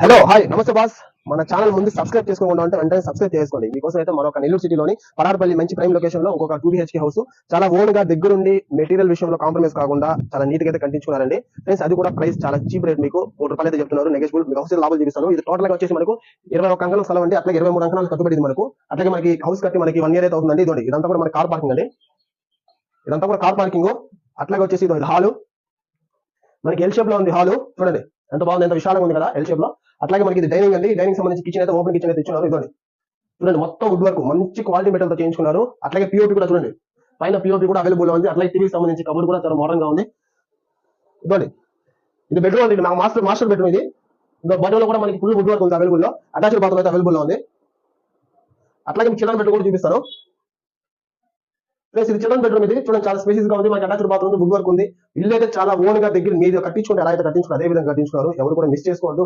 Hello hi నమస్తే boss. మన channel ముందు సబ్స్క్రైబ్ చేసుకోకుండా ఉంటే వెంటనే సబ్స్క్రైబ్ చేసుకోండి. మీకోసం అయితే మరొక నెల్లూరు సిటీలోని పరాడపల్లి మంచి ప్రైమ్ లొకేషన్ లో ఇంకొక 2 BHK హౌస్ చాలా ఓన్ గా దగ్గరుండి మెటీరియల్ విషయంలో కాంప్రమైజ్ కాకుండా చాలా నీట్ గా అయితే కట్టించుకున్నారండి ఫ్రెండ్స్. అది కూడా ప్రైస్ చాలా చీప్ రేట్, మీకు ₹1 అయితే చెప్తున్నారు. నెగోషియబుల్, మీకు హౌస్ లాభాలు చూపిస్తాను. ఇది టోటల్ గా వచ్చేసి మనకు 21 అంకణం స్థలం అండి. అట్లాగే 23 అంకణాలు కట్టుబడింది మనకు. అట్లాగే మనకి హౌస్ కట్టి మనకి 1 ఇయర్ అయితే అవుతుందండి. ఇదండి, ఇదంతా కూడా మన కార్ పార్కింగ్ అండి. ఇదంతా కూడా కార్ పార్కింగ్. అట్లాగే వచ్చేసి ఇది హాల్, మనకి ఎల్ షేప్ లో ఉంది హాల్. చూడండి ఎంత బాగుంది, ఎంత విశాలంగా ఉంది కదా ఎల్ షేప్ లో. అట్లాగే మనకి ఇది డైనింగ్ అండి. డైనింగ్ సంబంధించి కిచెన్ అయితే ఓపెన్ కిచెన్ అయితే ఇచ్చున్నారు. ఇదండి చూడండి, మొత్తం వుడ్ వర్క్ మంచి క్వాలిటీ మెటల్ తో చేయించుకున్నారు. అట్లాగే పిఓపి కూడా చూడండి, పైన పిఓపి కూడా అవైలబుల్ ఉంది. అట్లాగే టీవీ సంబంధించి కబోర్డ్ కూడా చాలా మోడర్న్ గా ఉంది. ఇదండి ఇది బెడ్రూమ్ అండి, నాకు మాస్టర్ బెడ్రూమ్ ఇది. ఇంకా బెడ్రూమ్ లో కూడా మనకి ఫుల్ వుడ్ వర్క్ ఉంది అవైలబుల్ లో. అటాచ్డ్ బాత్రూమ్ అయితే అవైలబుల్ లో ఉంది. అట్లాగే మీకు చిల్డ్రన్ బెడ్రూమ్ కూడా చూపిస్తాను. ప్లస్ ఇది చిల్డ్రన్ బెడ్రూమ్, ఇది చూడండి చాలా స్పేసెస్ గా ఉంది. మనకి అటాచ్డ్ బాత్రూమ్ వుడ్ వర్క్ ఉంది. ఇల్లు అయితే చాలా ఓన్ గా దగ్గర మీరు కట్టించుకుంటే ఎలా అయితే కట్టించుకున్నారు అదే విధంగా కట్టించుకున్నారు. ఎవరు కూడా మిస్ చేసుకోవద్దు.